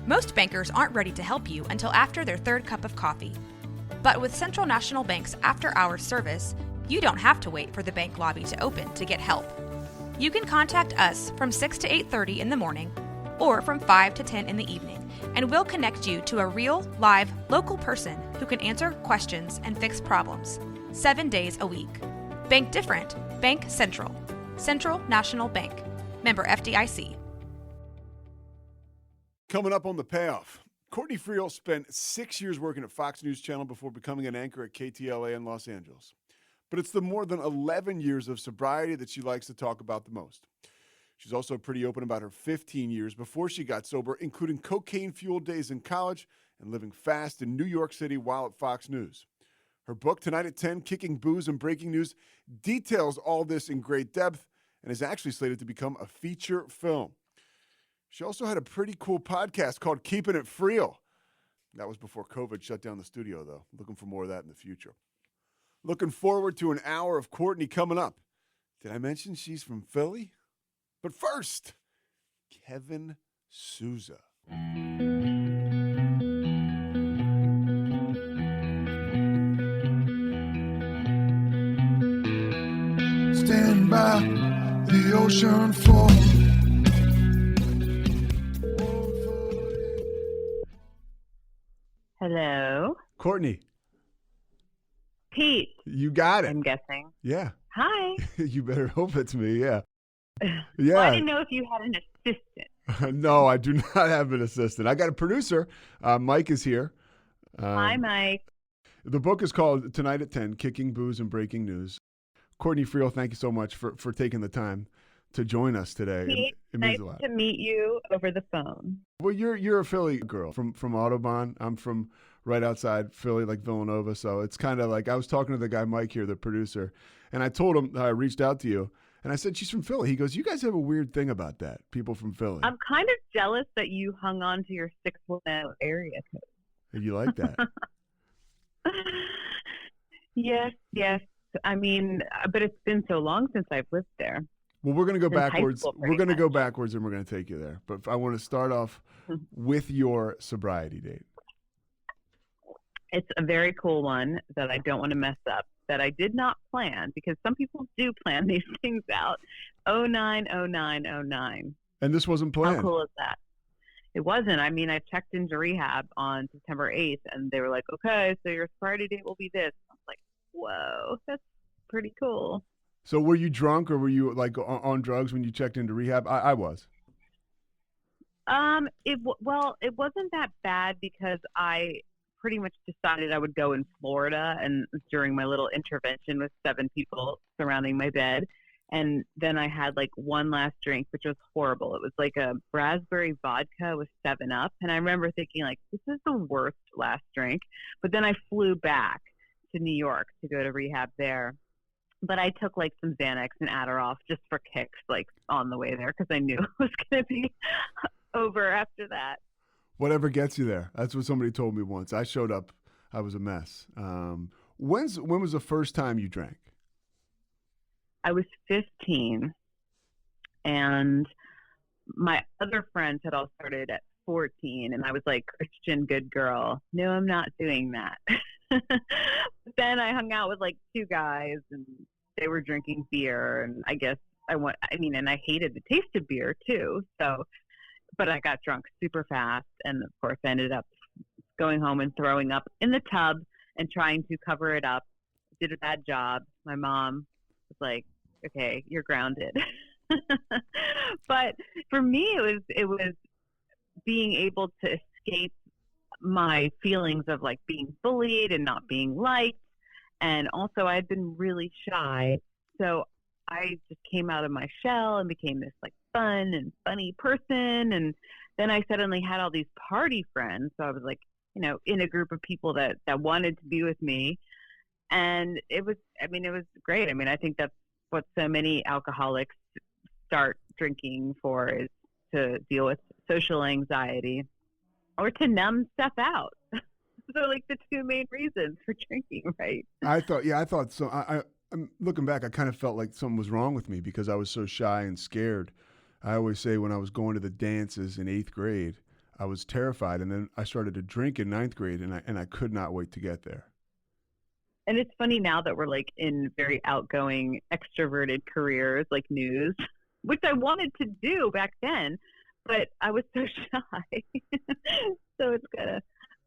Most bankers aren't ready to help you until after their third cup of coffee. But with Central National Bank's after-hours service, you don't have to wait for the bank lobby to open to get help. You can contact us from 6 to 8:30 in the morning or from 5 to 10 in the evening, and we'll connect you to a real, live, local person who can answer questions and fix problems 7 days a week. Bank different. Bank Central. Central National Bank. Member FDIC. Coming up on The Payoff, Courtney Friel spent 6 years working at Fox News Channel before becoming an anchor at KTLA in Los Angeles. But it's the more than 11 years of sobriety that she likes to talk about the most. She's also pretty open about her 15 years before she got sober, including cocaine-fueled days in college and living fast in New York City while at Fox News. Her book, Tonight at 10, Kicking Booze and Breaking News, details all this in great depth and is actually slated to become a feature film. She also had a pretty cool podcast called Keeping It Friel. That was before COVID shut down the studio, though. Looking for more of that in the future. Looking forward to an hour of Courtney coming up. Did I mention she's from Philly? But first, Kevin Souza. Stand by the ocean floor. Hello. Courtney. Pete. You got it. I'm guessing. Yeah. Hi. You better hope it's me, yeah. Yeah. Well, I didn't know if you had an assistant. No, I do not have an assistant. I got a producer. Mike is here. Hi, Mike. The book is called Tonight at 10, Kicking Booze and Breaking News. Courtney Friel, thank you so much for taking the time to join us today. Pete, it nice means a lot. to meet you over the phone. Well, you're a Philly girl from Audubon. I'm from right outside Philly, like Villanova. So it's kind of like I was talking to the guy, Mike here, the producer, and I told him I reached out to you. And I said, she's from Philly. He goes, you guys have a weird thing about that, people from Philly. I'm kind of jealous that you hung on to your 610 area code. And you like that? Yes. I mean, but it's been so long since I've lived there. Well, we're going to go backwards. We're going to go much. backwards, and we're going to take you there. But I want to start off with your sobriety date. It's a very cool one that I don't want to mess up, that I did not plan, because some people do plan these things out. 09/09/09. And this wasn't planned. How cool is that? It wasn't. I mean, I checked into rehab on September 8th, and they were like, okay, so your sobriety date will be this. I was like, whoa, that's pretty cool. So were you drunk or were you like on drugs when you checked into rehab? I was. It wasn't that bad because I pretty much decided I would go in Florida, and during my little intervention with 7 people surrounding my bed. And then I had like one last drink, which was horrible. It was like a raspberry vodka with 7-Up. And I remember thinking like, this is the worst last drink. But then I flew back to New York to go to rehab there. But I took like some Xanax and Adderall just for kicks, like on the way there, because I knew it was going to be over after that. Whatever gets you there. That's what somebody told me once. I showed up. I was a mess. When was the first time you drank? I was 15, and my other friends had all started at 14, and I was like, Christian good girl. No, I'm not doing that. But then I hung out with like 2 guys, and they were drinking beer, and I guess and I hated the taste of beer too. So, but I got drunk super fast, and of course I ended up going home and throwing up in the tub and trying to cover it up. Did a bad job. My mom was like, okay, you're grounded. But for me, it was being able to escape my feelings of like being bullied and not being liked. And also I had been really shy. So I just came out of my shell and became this like fun and funny person. And then I suddenly had all these party friends. So I was like, in a group of people that wanted to be with me. And it was great. I mean, I think that's what so many alcoholics start drinking for, is to deal with social anxiety or to numb stuff out. So like the 2 main reasons for drinking, right? I thought so. I'm looking back, I kind of felt like something was wrong with me because I was so shy and scared. I always say when I was going to the dances in 8th grade, I was terrified. And then I started to drink in ninth grade, and I could not wait to get there. And it's funny now that we're like in very outgoing, extroverted careers like news, which I wanted to do back then, but I was so shy. So it's kind of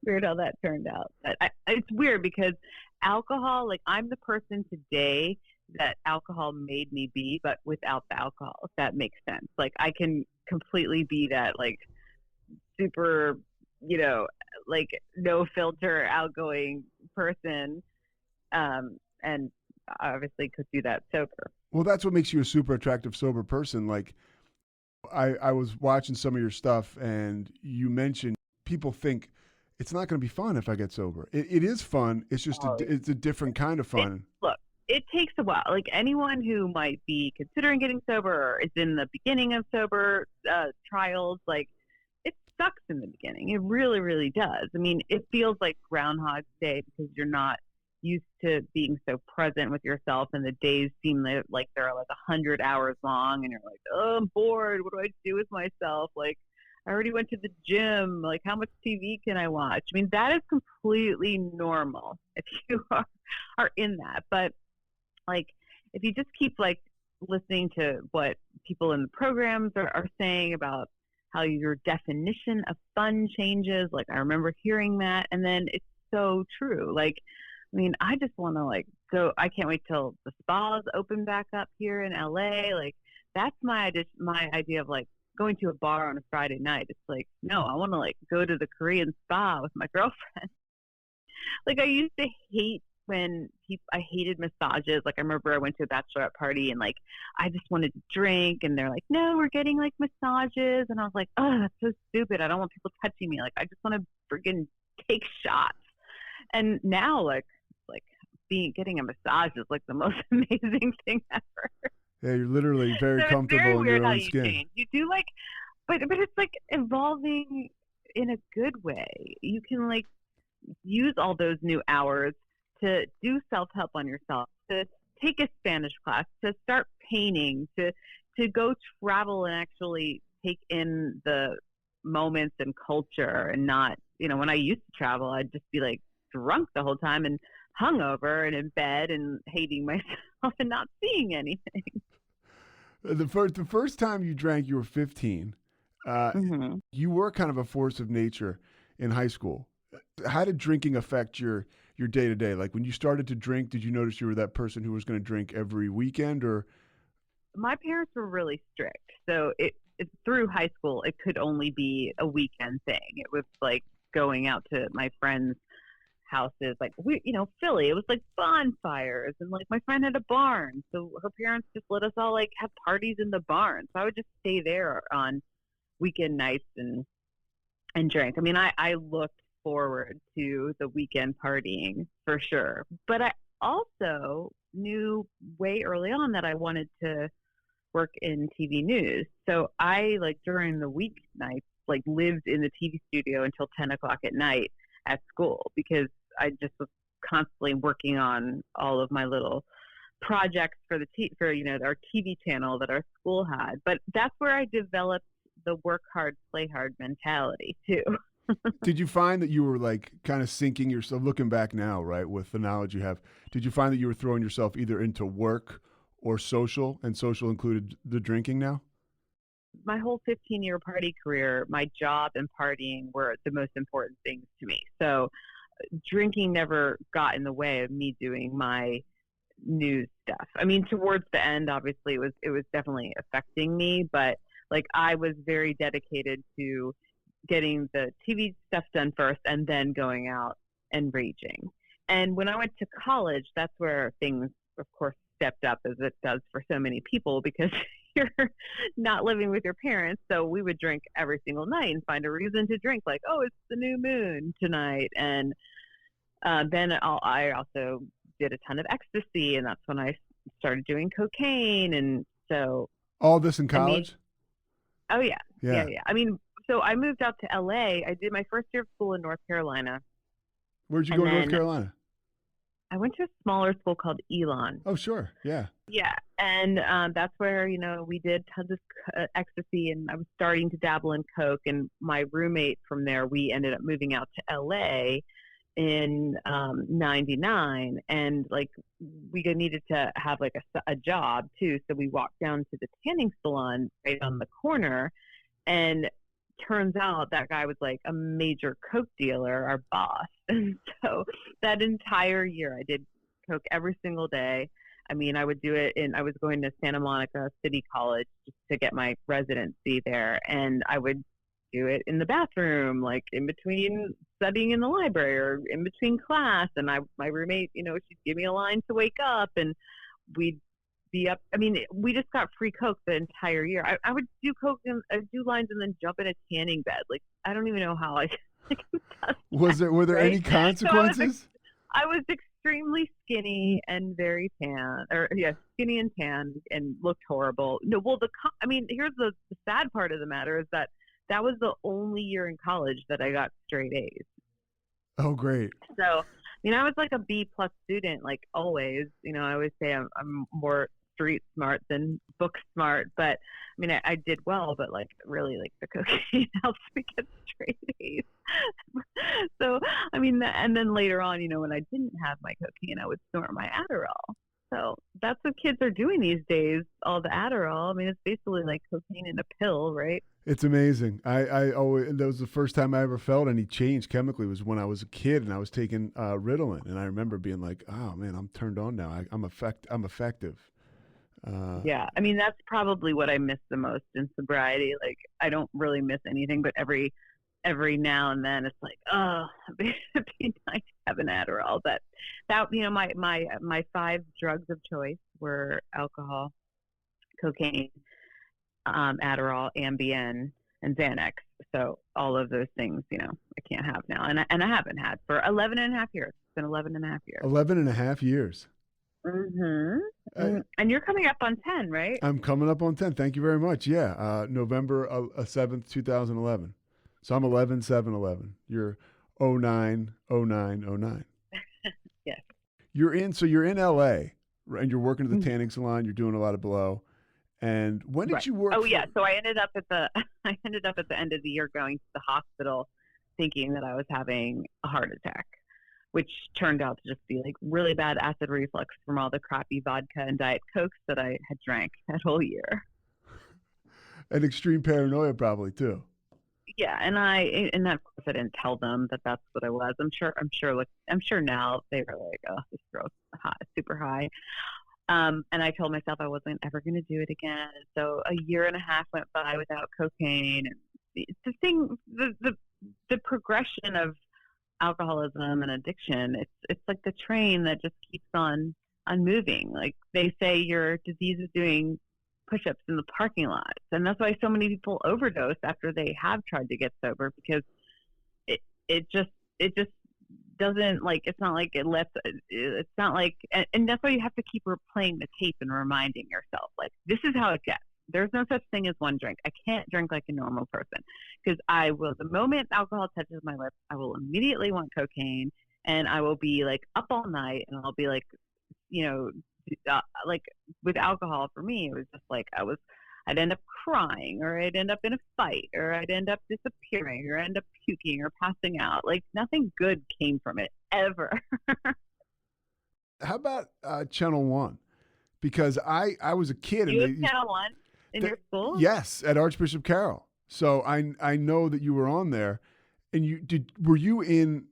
weird how that turned out. But it's weird because alcohol, like I'm the person today that alcohol made me be, but without the alcohol, if that makes sense. Like I can completely be that like super, like no filter, outgoing person. And obviously could do that sober. Well, that's what makes you a super attractive sober person. Like I was watching some of your stuff, and you mentioned people think it's not going to be fun if I get sober. It is fun. It's just it's a different kind of fun. Look, it takes a while. Like anyone who might be considering getting sober or is in the beginning of sober trials, like it sucks in the beginning. It really, really does. I mean, it feels like Groundhog Day because you're not used to being so present with yourself, and the days seem like they're like 100 hours long, and you're like, oh, I'm bored. What do I do with myself? Like, I already went to the gym. Like, how much TV can I watch? I mean, that is completely normal if you are in that. But like, if you just keep like listening to what people in the programs are saying about how your definition of fun changes, like I remember hearing that, and then it's so true. Like, I mean, I just want to like go. I can't wait till the spas open back up here in LA. Like, that's my idea of like going to a bar on a Friday night. It's like, no, I want to like go to the Korean spa with my girlfriend. Like, I used to hate when I hated massages. Like, I remember I went to a bachelorette party and like I just wanted to drink, and they're like, no, we're getting like massages, and I was like, oh, that's so stupid. I don't want people touching me. Like, I just want to freaking take shots. And now like getting a massage is like the most amazing thing ever. Yeah, you're literally very So comfortable very in your own you skin. change. You do like, but it's like evolving in a good way. You can like use all those new hours to do self-help on yourself, to take a Spanish class, to start painting, to go travel and actually take in the moments and culture, and not, when I used to travel, I'd just be like drunk the whole time and hungover and in bed and hating myself and not seeing anything. The first time you drank, you were 15. Mm-hmm. You were kind of a force of nature in high school. How did drinking affect your day to day? Like when you started to drink, did you notice you were that person who was going to drink every weekend? Or my parents were really strict, so it through high school it could only be a weekend thing. It was like going out to my friends' houses, like Philly. It was like bonfires, and like my friend had a barn, so her parents just let us all like have parties in the barn. So I would just stay there on weekend nights and drink. I mean, I looked forward to the weekend partying for sure, but I also knew way early on that I wanted to work in TV news. So I like during the weeknights like lived in the TV studio until 10 o'clock at night at school, because I just was constantly working on all of my little projects for our TV channel that our school had. But that's where I developed the work hard, play hard mentality too. did you find that you were like kind of sinking yourself, looking back now, right, with the knowledge you have, did you find that you were throwing yourself either into work or social, and social included the drinking now? My whole 15-year party career, my job and partying were the most important things to me. So drinking never got in the way of me doing my news stuff. I mean, towards the end, obviously, it was definitely affecting me, but like I was very dedicated to getting the TV stuff done first and then going out and raging. And when I went to college, that's where things, of course, stepped up, as it does for so many people, because you're not living with your parents. So we would drink every single night and find a reason to drink, like, oh, it's the new moon tonight. And then I also did a ton of ecstasy, and that's when I started doing cocaine. And so all this in college? I mean, yeah. I mean, so I moved out to LA. I did my first year of school in North Carolina. Where'd you go in North Carolina? I went to a smaller school called Elon. Oh, sure. Yeah. Yeah. And that's where, we did tons of ecstasy, and I was starting to dabble in coke. And my roommate from there, we ended up moving out to LA in 99, and like we needed to have like a job too, so we walked down to the tanning salon right on the corner, and turns out that guy was like a major coke dealer, our boss. And so that entire year I did coke every single day. I mean, I would do it I was going to Santa Monica City College just to get my residency there, and I would do it in the bathroom, like in between studying in the library or in between class. And my roommate, she'd give me a line to wake up, and we'd be up. I mean, we just got free coke the entire year. I would do coke and I'd do lines and then jump in a tanning bed. Like, I don't even know how I Were there any consequences? So I was extremely skinny and very tan, skinny and tan, and looked horrible. No, well, here's the sad part of the matter is that was the only year in college that I got straight A's. Oh, great. So, I was like a B+ student, like always. I always say I'm more street smart than book smart, but I did well, but like really, like the cocaine helps me get straight A's. So, and then later on, when I didn't have my cocaine, I would snort my Adderall. So that's what kids are doing these days, all the Adderall. It's basically like cocaine in a pill, right? It's amazing. I always, that was the first time I ever felt any change chemically was when I was a kid and I was taking Ritalin. And I remember being like, oh man, I'm turned on now. I'm effective. Yeah. That's probably what I miss the most in sobriety. Like, I don't really miss anything, but every now and then it's like, oh, it'd be nice to have an Adderall. But that, my 5 drugs of choice were alcohol, cocaine, Adderall, Ambien, and Xanax. So all of those things, I can't have now. And I haven't had for 11 and a half years. It's been 11 and a half years. 11 and a half years. Mm-hmm. And you're coming up on 10, right? I'm coming up on 10. Thank you very much. Yeah. November 7th, 2011. So I'm 11/7/11. You're 09/09/09. Yes. You're in LA, right? And you're working at the tanning salon. You're doing a lot of blow. And when did you work? Oh, yeah. So I ended up at the end of the year going to the hospital thinking that I was having a heart attack, which turned out to just be like really bad acid reflux from all the crappy vodka and Diet Cokes that I had drank that whole year. And extreme paranoia probably too. Yeah, and of course I didn't tell them that that's what I was. I'm sure now they were like, oh, this girl's hot, super high. And I told myself I wasn't ever going to do it again. So a year and a half went by without cocaine. And the progression of alcoholism and addiction, it's like the train that just keeps on moving. Like they say, your disease is doing push-ups in the parking lot, and that's why so many people overdose after they have tried to get sober, because it just doesn't, like, it's not like it lets, it's not like, and that's why you have to keep replaying the tape and reminding yourself, like, this is how it gets. There's no such thing as one drink. I can't drink like a normal person, because the moment alcohol touches my lips, I will immediately want cocaine, and I will be like up all night, and I'll be like, like with alcohol for me, it was just like I'd end up crying, or I'd end up in a fight, or I'd end up disappearing, or end up puking or passing out. Like nothing good came from it ever. How about Channel One? Because I was a kid. You had Channel One in your school? Yes, at Archbishop Carroll. So I know that you were on there, and were you in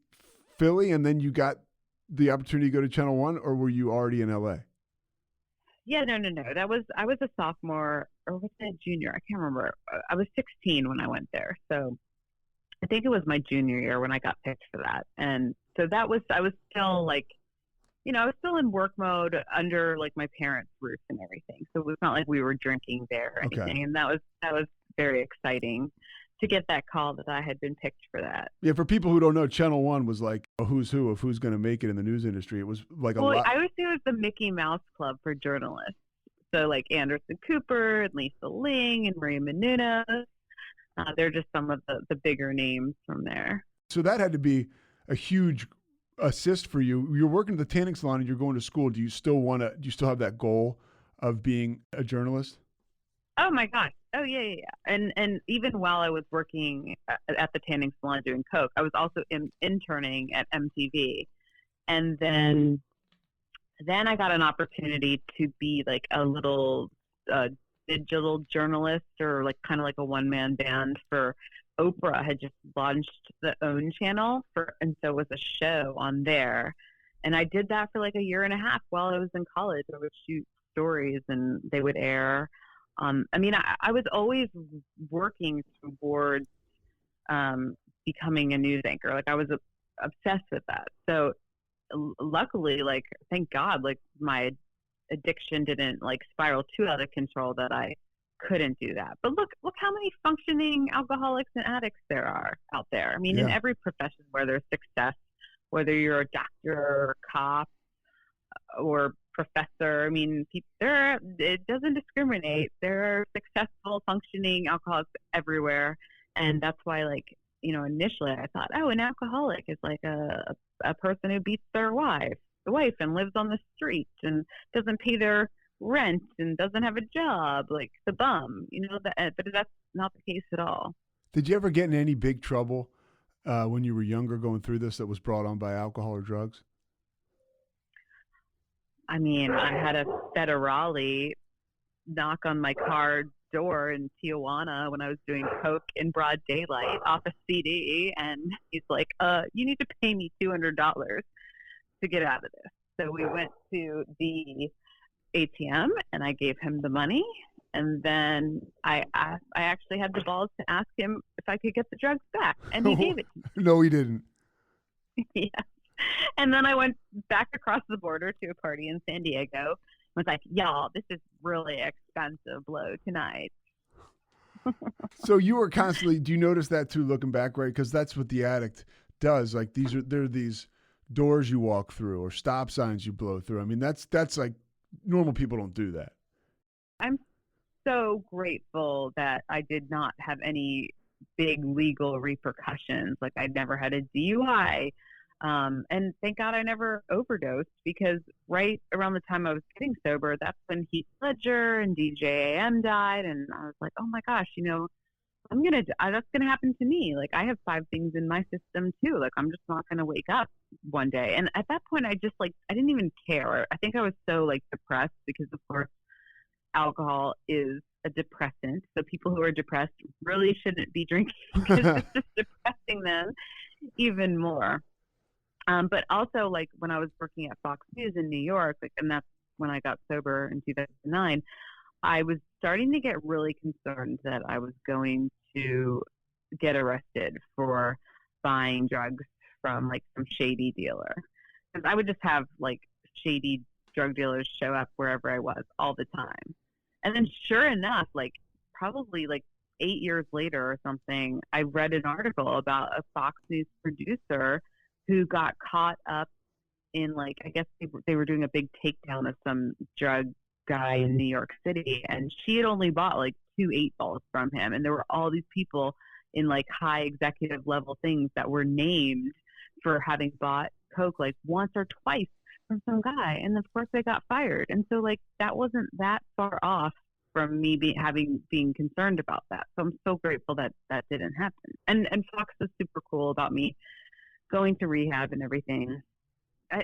Philly and then you got the opportunity to go to Channel One, or were you already in LA? Yeah, no. I was a sophomore, or was it a junior? I can't remember. I was 16 when I went there. So I think it was my junior year when I got picked for that. And so I was still like, I was still in work mode under like my parents' roof and everything. So it was not like we were drinking there or anything. Okay. And that was very exciting to get that call that I had been picked for that. Yeah, for people who don't know, Channel One was like a who's who of who's going to make it in the news industry. It was like a lot. I always say it was the Mickey Mouse Club for journalists. So like Anderson Cooper and Lisa Ling and Maria Menounos. They're just some of the bigger names from there. So that had to be a huge assist for you. You're working at the tanning salon and you're going to school. Do you still have that goal of being a journalist? Oh my gosh. Oh yeah. And even while I was working at the tanning salon doing Coke, I was also interning at MTV. And then I got an opportunity to be like a little digital journalist, or like kind of like a one-man band for Oprah. Had just launched the OWN channel and so it was a show on there. And I did that for like a year and a half while I was in college. I would shoot stories and they would air. I was always working towards becoming a news anchor. Like I was obsessed with that. So luckily, like, thank God, like my addiction didn't like spiral too out of control that I couldn't do that. But look how many functioning alcoholics and addicts there are out there. I mean, in every profession where there's success, whether you're a doctor or a cop or professor, I mean, it doesn't discriminate. There are successful, functioning alcoholics everywhere. And that's why, like, you know, initially I thought, oh, an alcoholic is like a person who beats their wife and lives on the street and doesn't pay their rent and doesn't have a job, like the bum, you know, but that's not the case at all. Did you ever get in any big trouble when you were younger going through this that was brought on by alcohol or drugs? I mean, I had a federale knock on my car door in Tijuana when I was doing Coke in broad daylight off a CD, and he's like, you need to pay me $200 to get out of this. So we went to the ATM and I gave him the money, and then I actually had the balls to ask him if I could get the drugs back, and he gave it to me. No, he didn't. Yeah. And then I went back across the border to a party in San Diego. Was like, y'all, this is really expensive blow tonight. So you were constantly, do you notice that too, looking back, right? Because that's what the addict does. Like there are these doors you walk through or stop signs you blow through. I mean, that's like normal people don't do that. I'm so grateful that I did not have any big legal repercussions. Like I never had a DUI. And thank God I never overdosed, because right around the time I was getting sober, that's when Heath Ledger and DJ AM died. And I was like, oh my gosh, you know, that's going to happen to me. Like I have 5 things in my system too. Like I'm just not going to wake up one day. And at that point, I didn't even care. I think I was so like depressed because of course alcohol is a depressant. So people who are depressed really shouldn't be drinking because it's just depressing them even more. But also, like, when I was working at Fox News in New York, like, and that's when I got sober in 2009, I was starting to get really concerned that I was going to get arrested for buying drugs from, like, some shady dealer. Because I would just have, like, shady drug dealers show up wherever I was all the time. And then sure enough, like, probably, like, 8 years later or something, I read an article about a Fox News producer who got caught up in, like, I guess they were doing a big takedown of some drug guy in New York City, and she had only bought like 2 8-balls from him, and there were all these people in like high executive level things that were named for having bought Coke like once or twice from some guy, and of course they got fired. And so like that wasn't that far off from me being concerned about that. So I'm so grateful that that didn't happen. And Fox was super cool about me going to rehab and everything.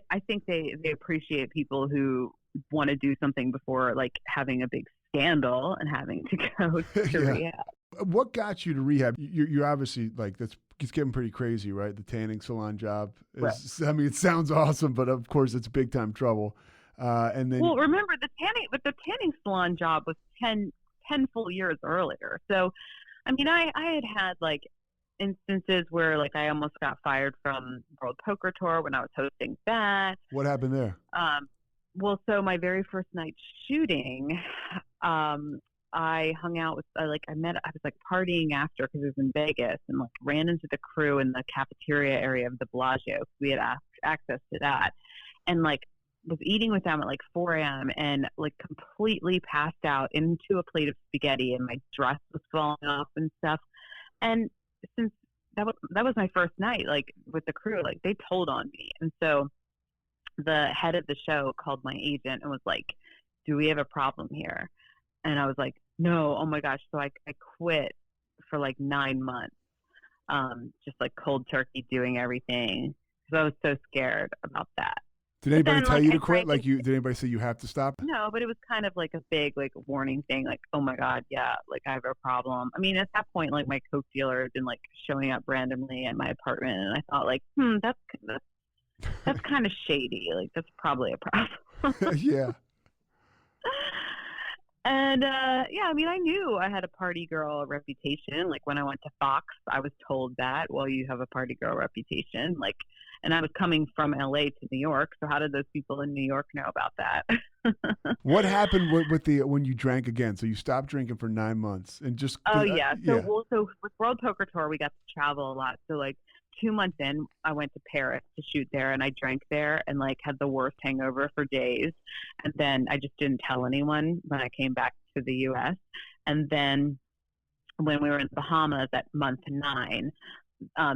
I think they appreciate people who want to do something before like having a big scandal and having to go to rehab. What got you to rehab? You're obviously like, it's getting pretty crazy, right? The tanning salon job is, right. I mean, it sounds awesome, but of course it's big time trouble. And then, well, remember the tanning salon job was 10 full years earlier. So, I mean, I had like instances where like I almost got fired from World Poker Tour when I was hosting that. What happened there? Well, so my very first night shooting, I hung out with I was like partying after because it was in Vegas, and like ran into the crew in the cafeteria area of the Bellagio. We had access to that, and like was eating with them at like 4 a.m. and like completely passed out into a plate of spaghetti, and my dress was falling off and stuff. And since that was my first night, like with the crew, like they told on me. And so the head of the show called my agent and was like, do we have a problem here? And I was like, no, oh my gosh. So I quit for like 9 months, just like cold turkey doing everything. So I was so scared about that. Did anybody tell you to quit? Like, Did anybody say you have to stop? no, but it was kind of like a big like warning thing, like, oh my God, yeah, like I have a problem. I mean, at that point, like my coke dealer had been like showing up randomly at my apartment, and I thought like, that's kind of shady. Like that's probably a problem. Yeah. And yeah, I mean, I knew I had a party girl reputation. Like when I went to Fox, I was told that, well, you have a party girl reputation. Like, and I was coming from LA to New York. So how did those people in New York know about that? What happened when you drank again? So you stopped drinking for 9 months and just. Oh yeah. So with World Poker Tour, we got to travel a lot. So like 2 months in, I went to Paris to shoot there, and I drank there and like had the worst hangover for days. And then I just didn't tell anyone when I came back to the U.S. And then when we were in the Bahamas at month 9,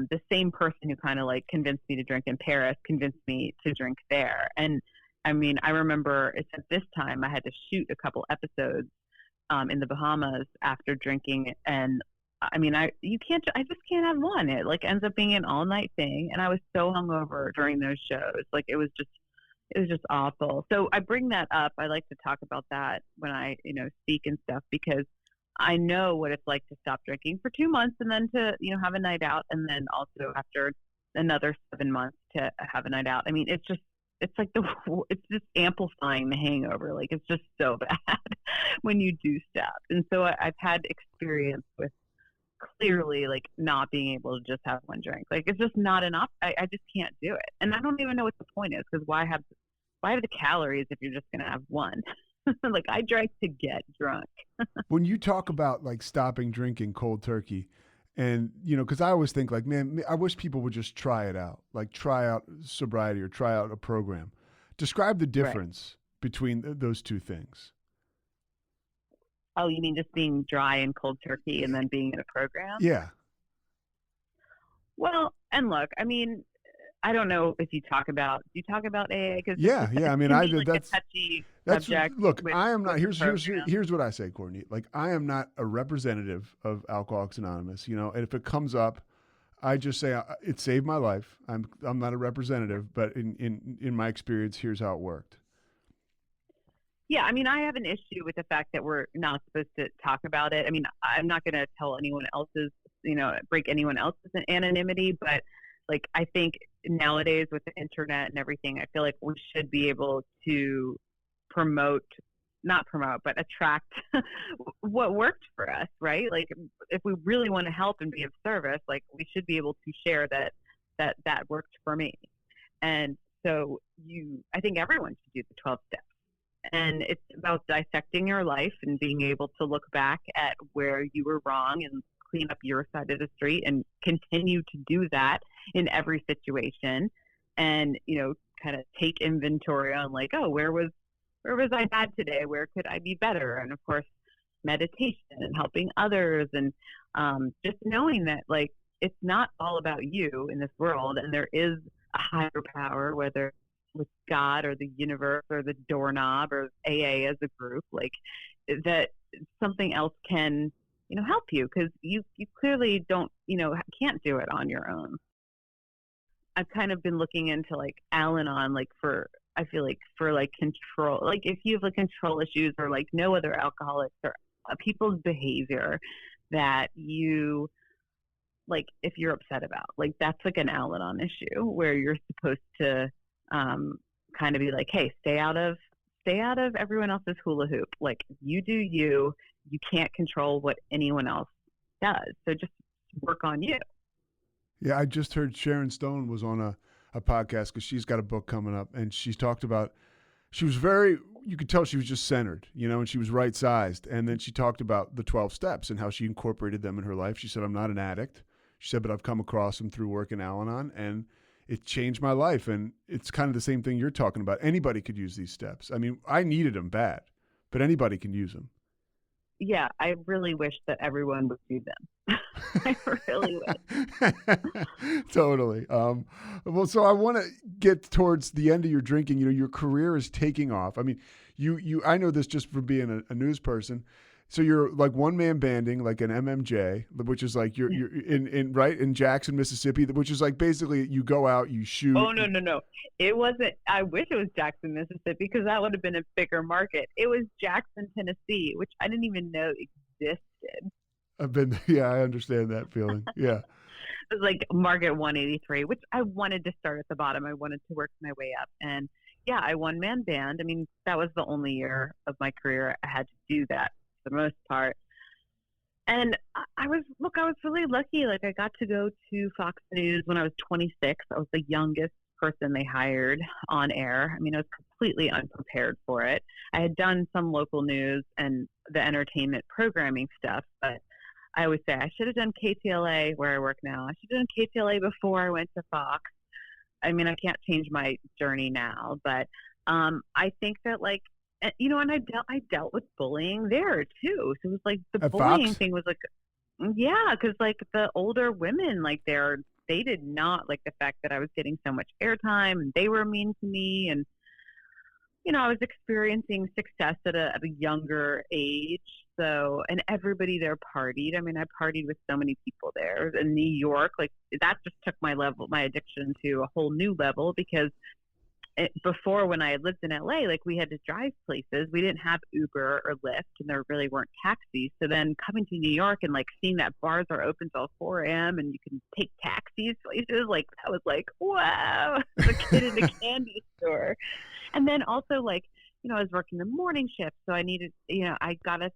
the same person who kind of like convinced me to drink in Paris convinced me to drink there. And I mean, I remember it's at this time I had to shoot a couple episodes in the Bahamas after drinking, and I mean, I just can't have one. It like ends up being an all night thing. And I was so hungover during those shows. Like it was just awful. So I bring that up. I like to talk about that when I, speak and stuff, because I know what it's like to stop drinking for 2 months and then to, have a night out. And then also after another 7 months to have a night out. I mean, it's just amplifying the hangover. Like it's just so bad when you do stop. And so I've had experience with clearly like not being able to just have one drink. Like it's just not enough. I just can't do it. And I don't even know what the point is, because why have the calories if you're just going to have one? Like I drank to get drunk. When you talk about like stopping drinking cold turkey, and because I always think like, man, I wish people would just try it out, like try out sobriety or try out a program. Describe the difference between those two things. Oh, you mean just being dry and cold turkey and then being in a program? Yeah. Well, and look, I mean, I don't know if you talk about AA? Cause yeah. I mean, that's a touchy that's subject. Look, I am not. Here's what I say, Courtney. Like, I am not a representative of Alcoholics Anonymous. And if it comes up, I just say it saved my life. I'm not a representative, but in my experience, here's how it worked. Yeah, I mean, I have an issue with the fact that we're not supposed to talk about it. I mean, I'm not going to tell anyone else's, break anyone else's anonymity, but like, I think nowadays with the internet and everything, I feel like we should be able to attract what worked for us, right? Like, if we really want to help and be of service, like, we should be able to share that worked for me. And so I think everyone should do the 12 steps. And it's about dissecting your life and being able to look back at where you were wrong and clean up your side of the street and continue to do that in every situation. And, kind of take inventory on like, oh, where was I bad today? Where could I be better? And of course, meditation and helping others, and just knowing that like, it's not all about you in this world. And there is a higher power, whether with God or the universe or the doorknob or AA as a group, like that something else can, help you, because you clearly don't, can't do it on your own. I've kind of been looking into like Al-Anon, like I feel like for like control, like if you have like control issues or like no other alcoholics or people's behavior that you like, if you're upset about, like that's like an Al-Anon issue where you're supposed to kind of be like, hey, stay out of everyone else's hula hoop. Like you do you can't control what anyone else does. So just work on you. Yeah. I just heard Sharon Stone was on a podcast because she's got a book coming up, and she's talked about, you could tell she was just centered, and she was right sized. And then she talked about the 12 steps and how she incorporated them in her life. She said, I'm not an addict. She said, but I've come across them through work in Al-Anon, and it changed my life. And it's kind of the same thing you're talking about. Anybody could use these steps. I mean, I needed them bad, but anybody can use them. yeah, I really wish that everyone would do them. I really would. Totally. Well, so I want to get towards the end of your drinking. You know, your career is taking off. I mean, I know this just from being a news person. So you're like one man banding, like an MMJ, which is like you're in Jackson, Mississippi, which is like basically you go out, you shoot. Oh, no. It wasn't. I wish it was Jackson, Mississippi, because that would have been a bigger market. It was Jackson, Tennessee, which I didn't even know existed. Yeah, I understand that feeling. Yeah. It was like market 183, which I wanted to start at the bottom. I wanted to work my way up. And yeah, I one-man band. I mean, that was the only year of my career I had to do that for the most part. And I was really lucky. Like, I got to go to Fox News when I was 26. I was the youngest person they hired on air. I mean, I was completely unprepared for it. I had done some local news and the entertainment programming stuff, but I always say I should have done KTLA where I work now. I should have done KTLA before I went to Fox. I mean, I can't change my journey now, but I think that, like, you know, and I dealt with bullying there too. So it was like the At bullying Fox? thing was like, yeah, because like the older women, like they did not like the fact that I was getting so much airtime, and they were mean to me, and you know, I was experiencing success at a younger age. So, and everybody there partied. I mean, I partied with so many people there in New York. Like, that just took my addiction to a whole new level, because before, when I had lived in LA, like, we had to drive places. We didn't have Uber or Lyft, and there really weren't taxis. So then coming to New York and like seeing that bars are open till 4 a.m. and you can take taxis places, like, that was like, wow, as a kid in a candy store. And then also, like, you know, I was working the morning shift, so I needed, you know, I got a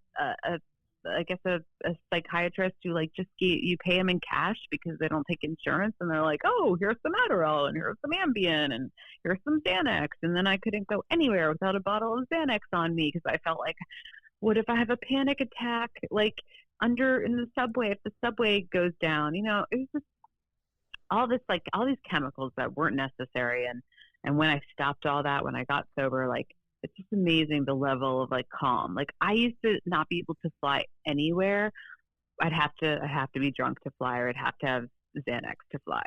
psychiatrist who, like, just you pay them in cash because they don't take insurance, and they're like, oh, here's some Adderall, and here's some Ambien, and here's some Xanax, and then I couldn't go anywhere without a bottle of Xanax on me, because I felt like, what if I have a panic attack, like, in the subway, if the subway goes down, you know, it was just all these chemicals that weren't necessary, and when I stopped all that, when I got sober, like, it's just amazing the level of, like, calm. Like, I used to not be able to fly anywhere. I'd have to be drunk to fly, or I'd have to have Xanax to fly.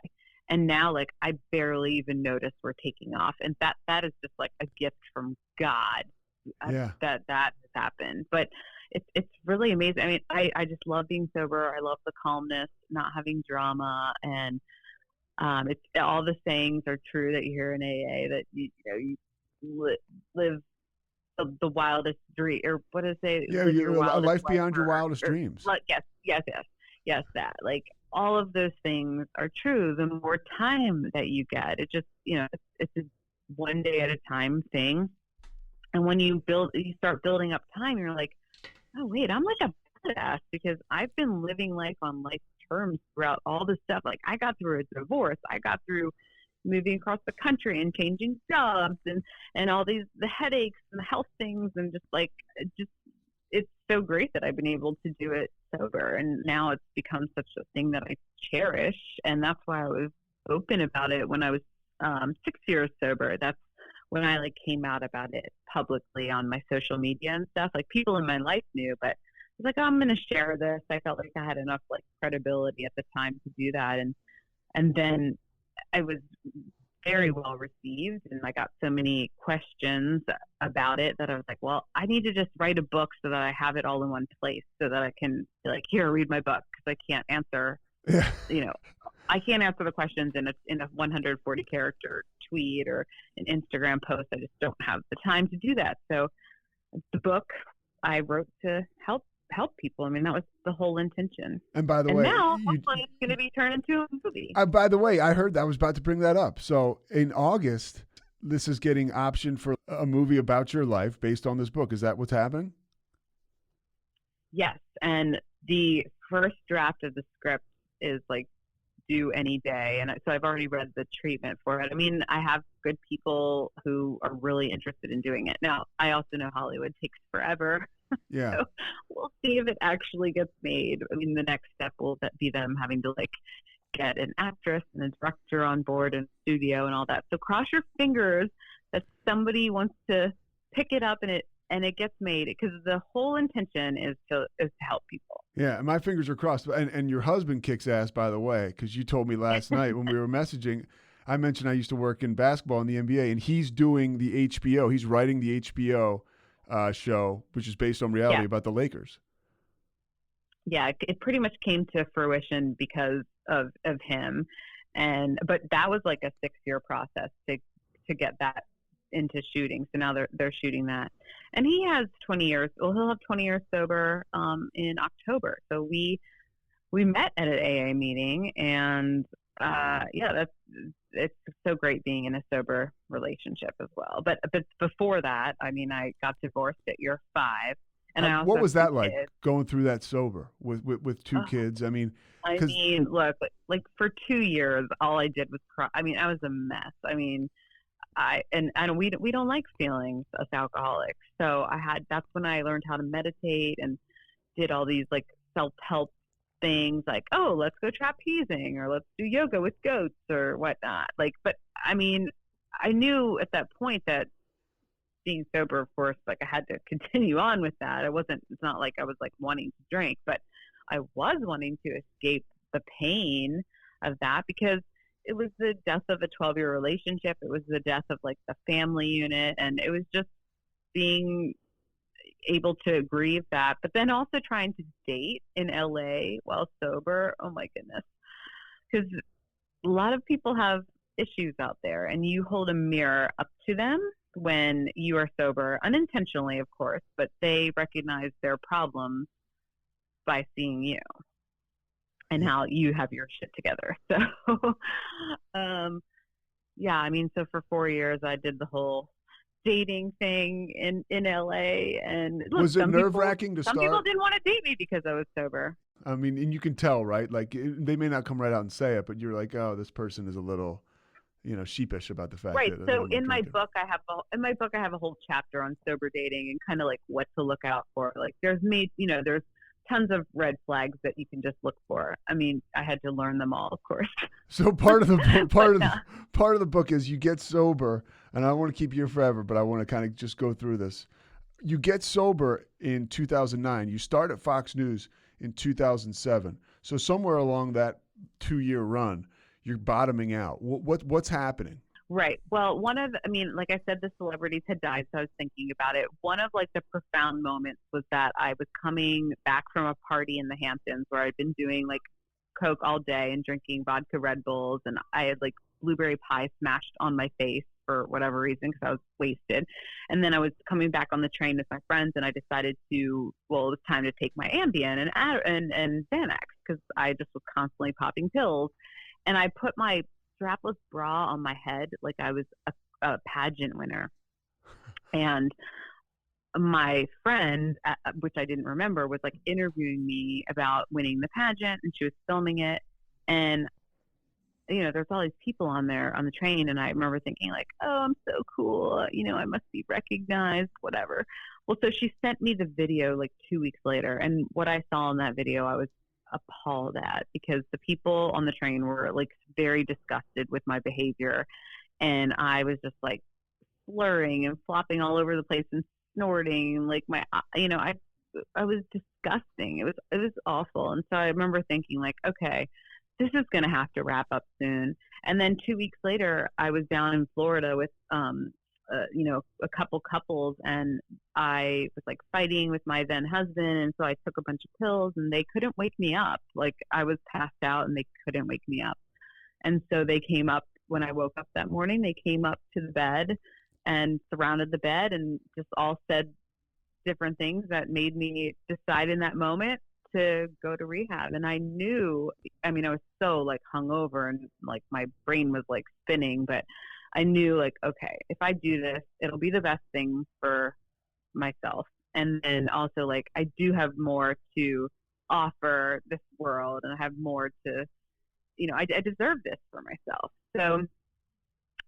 And now, like, I barely even notice we're taking off. And that is just like a gift from God. Yeah. That has happened. But it's really amazing. I mean, I just love being sober. I love the calmness, not having drama, and it's all the sayings are true that you hear in AA, that you live the wildest dream, or what is it? Yeah, a life beyond your wildest dreams. Yes, that. Like, all of those things are true. The more time that you get, it just, you know, it's a one day at a time thing. And when you start building up time, you're like, oh wait, I'm like a badass, because I've been living life on life terms throughout all this stuff. Like, I got through a divorce, I got through moving across the country and changing jobs, and all the headaches and the health things, and it's so great that I've been able to do it sober, and now it's become such a thing that I cherish. And that's why I was open about it when I was 6 years sober. That's when I, like, came out about it publicly on my social media and stuff. Like, people in my life knew, but I was like, oh, I'm going to share this. I felt like I had enough, like, credibility at the time to do that, and then I was very well received, and I got so many questions about it that I was like, well, I need to just write a book so that I have it all in one place, so that I can be like, here, read my book, because I can't answer, you know, I can't answer the questions in a 140 character tweet or an Instagram post. I just don't have the time to do that. So the book I wrote to help people. I mean, that was the whole intention. And by the way, now hopefully it's going to be turned into a movie. By the way, I heard that. I was about to bring that up. So in August, this is getting optioned for a movie about your life based on this book. Is that what's happening? Yes, and the first draft of the script is, like, due any day, and so I've already read the treatment for it. I mean, I have good people who are really interested in doing it. Now, I also know Hollywood takes forever. Yeah. So we'll see if it actually gets made. I mean, the next step will be them having to, like, get an actress and a director on board and studio and all that. So cross your fingers that somebody wants to pick it up and it and it gets made because the whole intention is to help people. Yeah, and my fingers are crossed. And your husband kicks ass, by the way, because you told me last night when we were messaging, I mentioned I used to work in basketball in the NBA, and he's doing the HBO. He's writing the HBO show, which is based on reality about the Lakers. Yeah, it pretty much came to fruition because of him, but that was like a 6-year process to get that into shooting. So now they're shooting that, and he has 20 years. Well, he'll have 20 years sober in October. So we met at an AA meeting, and it's so great being in a sober relationship as well. But before that, I mean, I got divorced at year 5. And I also what was that like, kids. going through that sober with 2 kids? I mean, look, like for 2 years, all I did was cry. I mean, I was a mess. I mean, we don't like feelings as alcoholics. So that's when I learned how to meditate and did all these like self-help things, like, oh, let's go trapezing, or let's do yoga with goats or whatnot. Like, but I mean, I knew at that point that being sober, of course, like I had to continue on with that. It's not like I was like wanting to drink, but I was wanting to escape the pain of that, because it was the death of a 12-year relationship. It was the death of like the family unit. And it was just being able to grieve that, but then also trying to date in LA while sober. Oh my goodness. Because a lot of people have issues out there, and you hold a mirror up to them when you are sober, unintentionally, of course, but they recognize their problems by seeing you and how you have your shit together. So, I mean, so for 4 years, I did the whole dating thing in LA. And look, was it nerve-wracking to start? Some people didn't want to date me because I was sober. I mean, and you can tell, right? Like, they may not come right out and say it, but you're like, oh, this person is a little, sheepish about the fact right. that So in my book, I have a whole chapter on sober dating and kind of like what to look out for. Like, there's tons of red flags that you can just look for. I mean, I had to learn them all, of course. So part of the book is you get sober, and I don't want to keep you here forever, but I want to kind of just go through this. You get sober in 2009. You start at Fox News in 2007. So somewhere along that 2-year run, you're bottoming out. What's happening? Right. Well, like I said, the celebrities had died, so I was thinking about it. One of like the profound moments was that I was coming back from a party in the Hamptons where I'd been doing like Coke all day and drinking vodka Red Bulls, and I had like blueberry pie smashed on my face for whatever reason because I was wasted. And then I was coming back on the train with my friends, and I decided it was time to take my Ambien and Xanax, because I just was constantly popping pills. And I put my strapless bra on my head like I was a pageant winner. And my friend, which I didn't remember, was like interviewing me about winning the pageant, and she was filming it. And there's all these people on there on the train, and I remember thinking like, oh, I'm so cool, I must be recognized, whatever. Well, so she sent me the video like 2 weeks later, and what I saw in that video, I was appalled at, because the people on the train were like very disgusted with my behavior, and I was just like slurring and flopping all over the place and snorting, like I was disgusting. It was awful. And so I remember thinking like, okay, this is going to have to wrap up soon. And then 2 weeks later, I was down in Florida with a couple couples, and I was like fighting with my then husband, and so I took a bunch of pills, and they couldn't wake me up. Like, I was passed out and they couldn't wake me up. And so they came up when I woke up that morning. They came up to the bed and surrounded the bed and just all said different things that made me decide in that moment to go to rehab. And I knew, I was so like hungover and like my brain was like spinning, but I knew like, okay, if I do this, it'll be the best thing for myself. And then also like, I do have more to offer this world, and I have more to, I deserve this for myself. So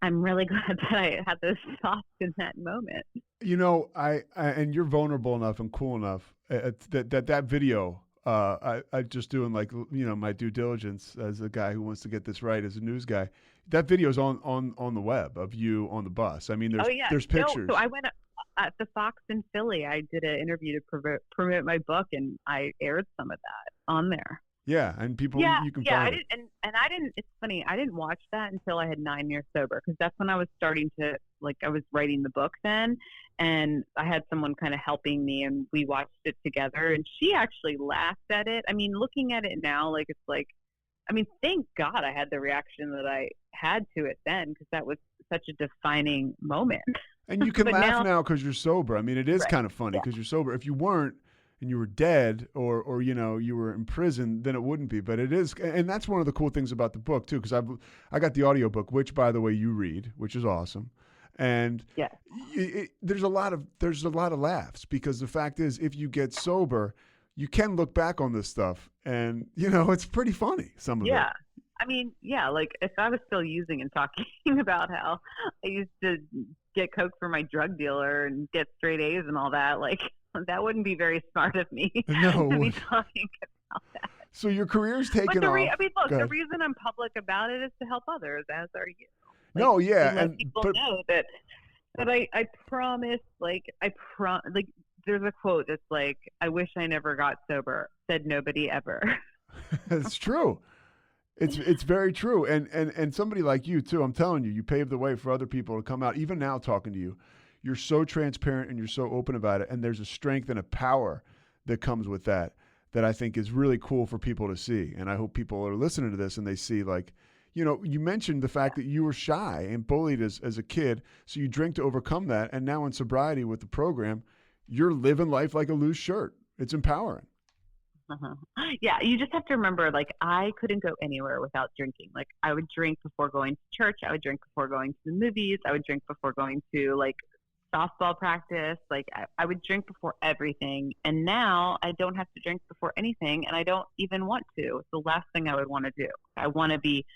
I'm really glad that I had those thoughts in that moment. I and you're vulnerable enough and cool enough that video, I just doing like, my due diligence as a guy who wants to get this right as a news guy. That video is on the web of you on the bus. I mean, there's pictures. So at the Fox in Philly, I did an interview to promote my book, and I aired some of that on there. Yeah, and people, you can I find it. didn't, and I didn't. It's funny, I didn't watch that until I had 9 years sober, because that's when I was starting to, like, I was writing the book then, and I had someone kind of helping me, and we watched it together, and she actually laughed at it. I mean, looking at it now, like, it's like, I mean, thank God I had the reaction that I had to it then, because that was such a defining moment. And you can But laugh now because you're sober. I mean, it is Right. kind of funny because you're sober. If you weren't and you were dead or you know, you were in prison, then it wouldn't be. But it is, and that's one of the cool things about the book too, because I got the audiobook, which, by the way, you read, which is awesome. And Yeah. there's a lot of laughs, because the fact is, if you get sober, you can look back on this stuff, and you know, it's pretty funny. Some of it. Yeah. I mean, yeah, like if I was still using and talking about how I used to get coke for my drug dealer and get straight A's and all that, like, that wouldn't be very smart of me No. to be talking about that. So your career's taken But off. I mean, look, Go the ahead. reason I'm public about it is to help others, as are you. Like, No, yeah, to let and people but know that I promise, like, like, there's a quote that's like, I wish I never got sober, said nobody ever. it's true. It's very true. And somebody like you too, I'm telling you, you paved the way for other people to come out. Even now talking to you, you're so transparent and you're so open about it. And there's a strength and a power that comes with that I think is really cool for people to see. And I hope people are listening to this and they see, like, you know, you mentioned the fact that you were shy and bullied as a kid. So you drink to overcome that. And now in sobriety with the program, you're living life like a loose shirt. It's empowering. Uh-huh. Yeah, you just have to remember, like, I couldn't go anywhere without drinking. Like, I would drink before going to church. I would drink before going to the movies. I would drink before going to, like, softball practice. Like, I would drink before everything. And now I don't have to drink before anything, and I don't even want to. It's the last thing I would want to do. I want to be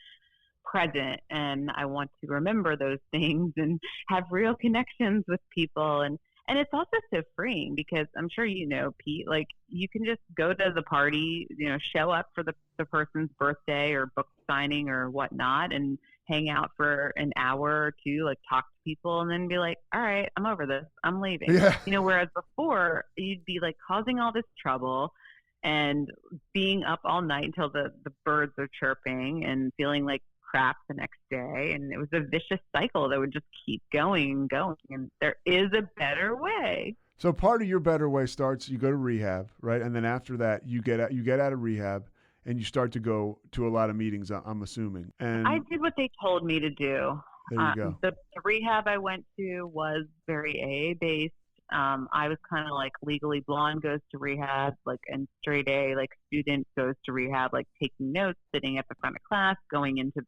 present, and I want to remember those things and have real connections with people. And it's also so freeing, because I'm sure you know, Pete, like, you can just go to the party, you know, show up for the person's birthday or book signing or whatnot, and hang out for an hour or two, like, talk to people, and then be like, all right, I'm over this, I'm leaving. Yeah. You know, whereas before you'd be like causing all this trouble and being up all night until the birds are chirping and feeling like crap the next day, and it was a vicious cycle that would just keep going and going. And there is a better way. So part of your better way starts, you go to rehab, right? And then after that, you get out of rehab and you start to go to a lot of meetings, I'm assuming. And I did what they told me to do. there you go. The rehab I went to was very AA based. I was kind of like Legally Blonde goes to rehab, like, and straight A, like, student goes to rehab, like, taking notes, sitting at the front of class, going into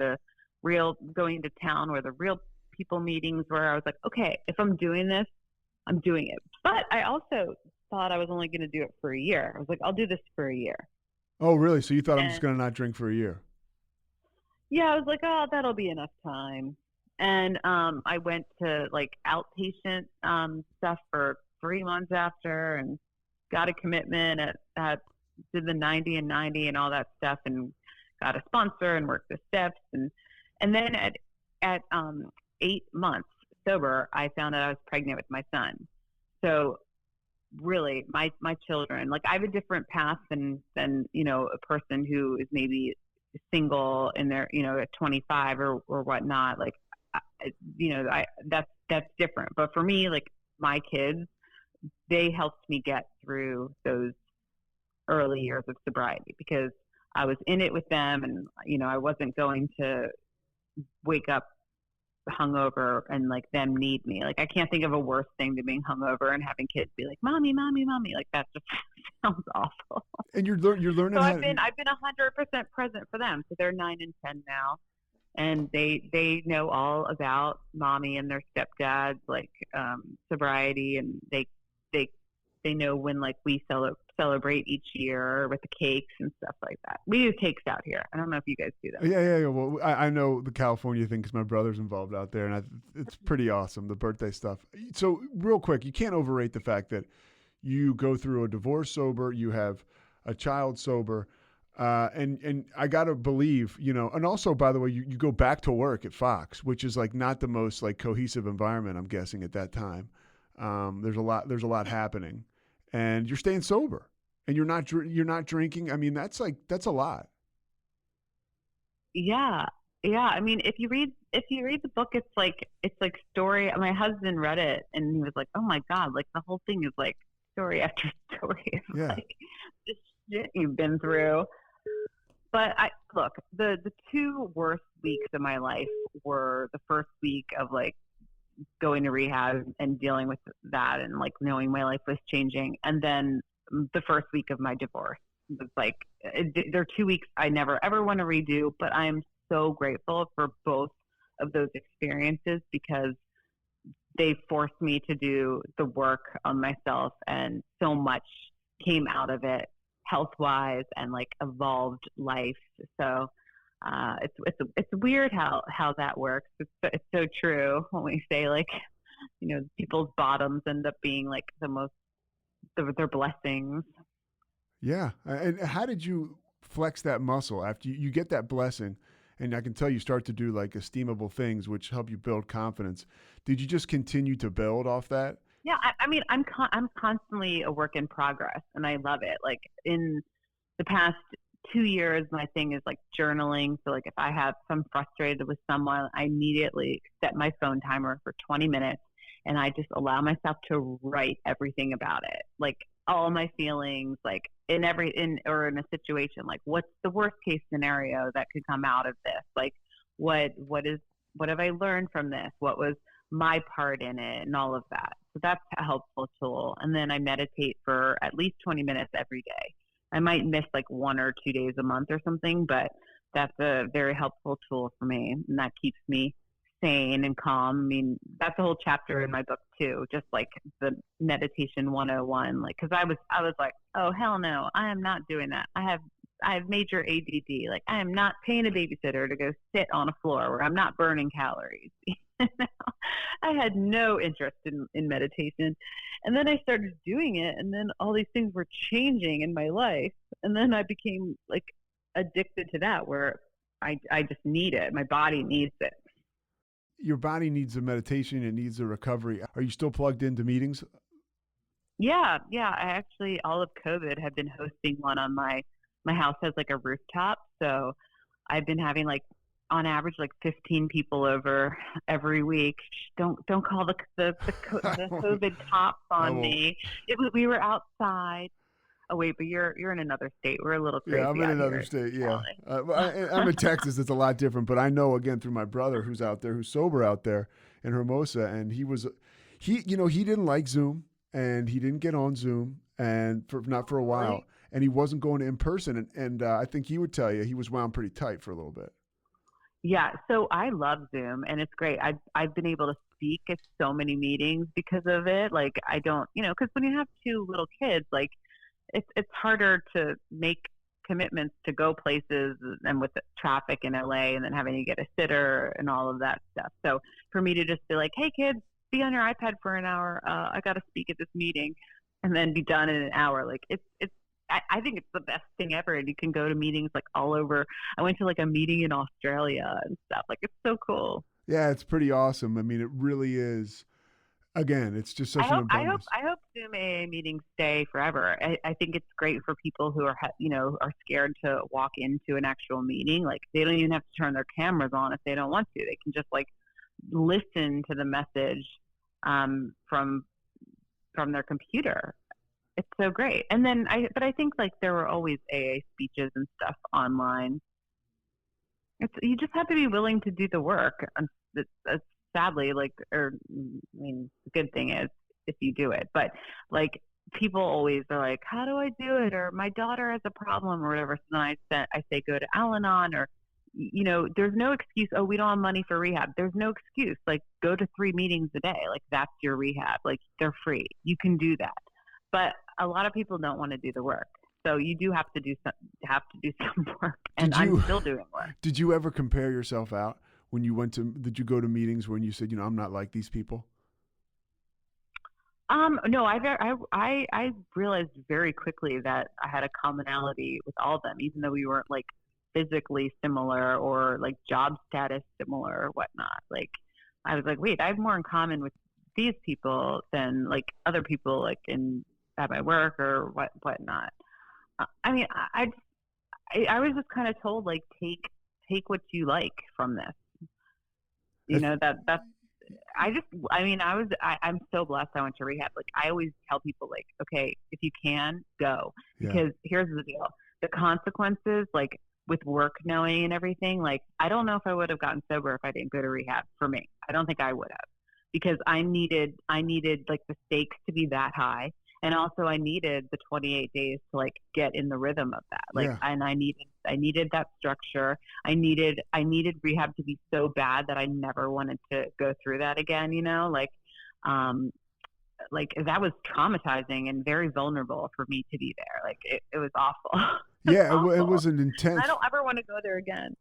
town where the real people meetings were. I was like, okay, if I'm doing this, I'm doing it. But I also thought I was only going to do it for a year. I was like, I'll do this for a year. Oh, really? So you thought I'm just going to not drink for a year? Yeah, I was like, oh, that'll be enough time. And I went to, like, outpatient stuff for 3 months after, and got a commitment did the 90 and 90 and all that stuff, and got a sponsor and worked the steps. And then at 8 months sober, I found out I was pregnant with my son. So really, my children, like, I have a different path than you know, a person who is maybe single in their, you know, at 25 or whatnot. Like, you know, that's different. But for me, like, my kids, they helped me get through those early years of sobriety, because I was in it with them, and, you know, I wasn't going to wake up hungover and, like, them need me. Like, I can't think of a worse thing than being hungover and having kids be like, mommy, mommy, mommy. Like, that just sounds awful. And you're learning So how I've been 100% present for them. So they're 9 and 10 now, and they know all about mommy and their stepdads, like, sobriety, and they know when, like, we celebrate each year with the cakes and stuff like that. We do cakes out here. I don't know if you guys do that. Yeah. Well, I know the California thing because my brother's involved out there, and it's pretty awesome, the birthday stuff. So real quick, you can't overrate the fact that you go through a divorce sober, you have a child sober, and I got to believe, you know, and also, by the way, you go back to work at Fox, which is, like, not the most, like, cohesive environment, I'm guessing, at that time. There's a lot happening, and you're staying sober, and you're not drinking. I mean, that's a lot. Yeah. Yeah. I mean, if you read the book, it's like story. My husband read it and he was like, "Oh my God, like the whole thing is like story after story of Yeah. like this shit you've been through." But the two worst weeks of my life were the first week of like going to rehab and dealing with that and like knowing my life was changing, and then the first week of my divorce. It was like they're 2 weeks I never ever want to redo, but I'm so grateful for both of those experiences because they forced me to do the work on myself, and so much came out of it health wise and like evolved life. So it's weird how that works. It's so true when we say like, you know, people's bottoms end up being like their blessings. Yeah. And how did you flex that muscle after you get that blessing? And I can tell you start to do like esteemable things, which help you build confidence. Did you just continue to build off that? Yeah, I mean, I'm constantly a work in progress, and I love it. Like in the past 2 years, my thing is like journaling. So like if I'm frustrated with someone, I immediately set my phone timer for 20 minutes, and I just allow myself to write everything about it, like all my feelings, like in a situation, like what's the worst case scenario that could come out of this? Like what have I learned from this? What was my part in it and all of that. So that's a helpful tool. And then I meditate for at least 20 minutes every day. I might miss like 1 or 2 days a month or something, but that's a very helpful tool for me. And that keeps me sane and calm. I mean, that's a whole chapter in my book too, just like the meditation 101. Like, cause I was like, oh, hell no, I am not doing that. I have major ADD. Like I am not paying a babysitter to go sit on a floor where I'm not burning calories. I had no interest in meditation. And then I started doing it, and then all these things were changing in my life. And then I became like addicted to that, where I just need it. My body needs it. Your body needs a meditation. It needs a recovery. Are you still plugged into meetings? Yeah. I actually, all of COVID, have been hosting one on my house has like a rooftop. So I've been having like on average like 15 people over every week. Don't call the COVID cops on me. We were outside. Oh wait, but you're in another state. We're a little crazy. Yeah, I'm in another state. Yeah, I'm in Texas. It's a lot different. But I know again through my brother who's out there, who's sober out there in Hermosa, and he didn't like Zoom, and he didn't get on Zoom, and not for a while, Really? and he wasn't going to in person, and I think he would tell you he was wound pretty tight for a little bit. Yeah, so I love Zoom, and it's great. I've been able to speak at so many meetings because of it. Like I don't, because when you have 2 little kids, like it's harder to make commitments to go places, and with the traffic in LA, and then having to get a sitter and all of that stuff. So for me to just be like, hey kids, be on your iPad for an hour. I got to speak at this meeting, and then be done in an hour. Like I think it's the best thing ever. And you can go to meetings like all over. I went to like a meeting in Australia and stuff. Like it's so cool. Yeah, it's pretty awesome. I mean, it really is. Again, it's just such an abundance. I hope Zoom AA meetings stay forever. I think it's great for people who are scared to walk into an actual meeting. Like they don't even have to turn their cameras on if they don't want to. They can just like listen to the message from their computer. It's so great. And then I think like there were always AA speeches and stuff online. You just have to be willing to do the work. Sadly, the good thing is if you do it, but like people always are like, how do I do it? Or my daughter has a problem or whatever. So then I say, go to Al-Anon, or, there's no excuse. Oh, we don't have money for rehab. There's no excuse. Like go to 3 meetings a day. Like that's your rehab. Like they're free. You can do that. But a lot of people don't want to do the work. So you do have to do some work. And I'm still doing work. Did you ever compare yourself out when you did you go to meetings when you said, I'm not like these people? No, I realized very quickly that I had a commonality with all of them, even though we weren't like physically similar or like job status similar or whatnot. Like I was like, wait, I have more in common with these people than like other people like at my work or whatnot. I mean, I was just kind of told like take what you like from this. You know, that's I'm so blessed I went to rehab. Like I always tell people like, okay, if you can, go. Because here's the deal. The consequences, like with work knowing and everything, like I don't know if I would have gotten sober if I didn't go to rehab. For me, I don't think I would have, because I needed like the stakes to be that high. And also I needed the 28 days to like get in the rhythm of that. Like, and I needed that structure. I needed rehab to be so bad that I never wanted to go through that again, you know, like that was traumatizing and very vulnerable for me to be there. Like it was awful. It was an intense. I don't ever want to go there again.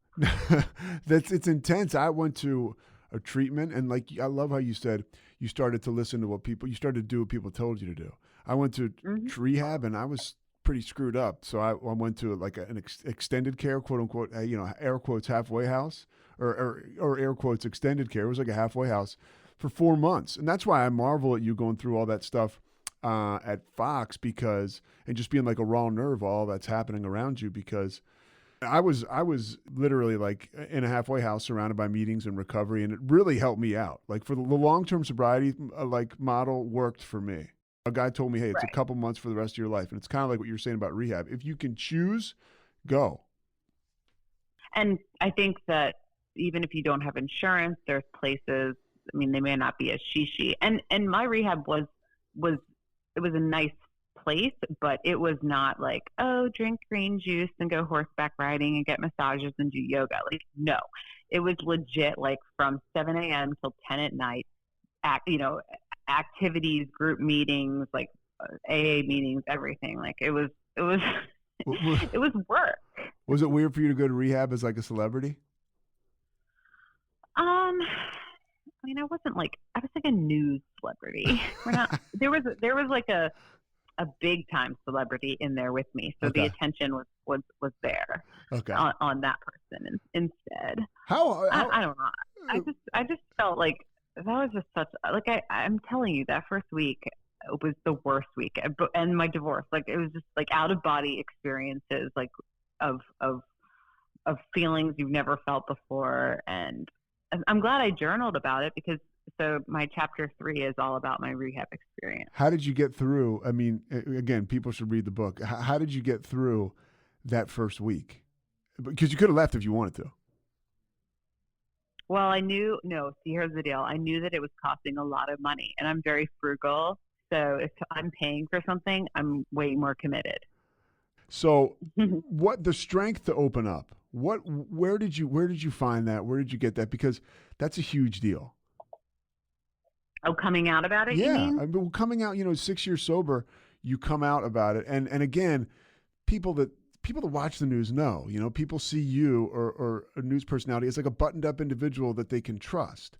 It's intense. I went to a treatment, and like I love how you said you started to listen to you started to do what people told you to do. I went to rehab, and I was pretty screwed up. So I went to like an extended care, quote unquote, air quotes halfway house, or air quotes extended care. It was like a halfway house for 4 months, and that's why I marvel at you going through all that stuff at Fox, and just being like a raw nerve, all that's happening around you, because I was literally like in a halfway house surrounded by meetings and recovery, and it really helped me out. Like for the long-term sobriety like model worked for me. A guy told me, hey, it's a couple months for the rest of your life. And it's kind of like what you're saying about rehab. If you can choose, go. And I think that even if you don't have insurance, there's places, I mean, they may not be as she. And my rehab was a nice place, but it was not like, oh, drink green juice and go horseback riding and get massages and do yoga. Like, no, it was legit, like from 7 a.m. till 10 at night, activities, group meetings, like AA meetings, everything. Like it was it was work. Was it weird for you to go to rehab as like a celebrity? I mean, I was like a news celebrity. There was like a big time celebrity in there with me, so the attention was there. Okay. On that person instead. How I don't know. I just felt like that was just such, like, I'm telling you, that first week was the worst week, and my divorce, like, it was just like out of body experiences, like of feelings you've never felt before. And I'm glad I journaled about it, because so my chapter 3 is all about my rehab experience. How did you get through? I mean, again, people should read the book. How did you get through that first week? Because you could have left if you wanted to. Well, here's the deal. I knew that it was costing a lot of money, and I'm very frugal. So if I'm paying for something, I'm way more committed. So what the strength to open up, where did you find that? Where did you get that? Because that's a huge deal. Oh, coming out about it? Yeah. You mean? I mean, coming out, 6 years sober, you come out about it. And again, people that watch the news know, people see you or a news personality as like a buttoned up individual that they can trust.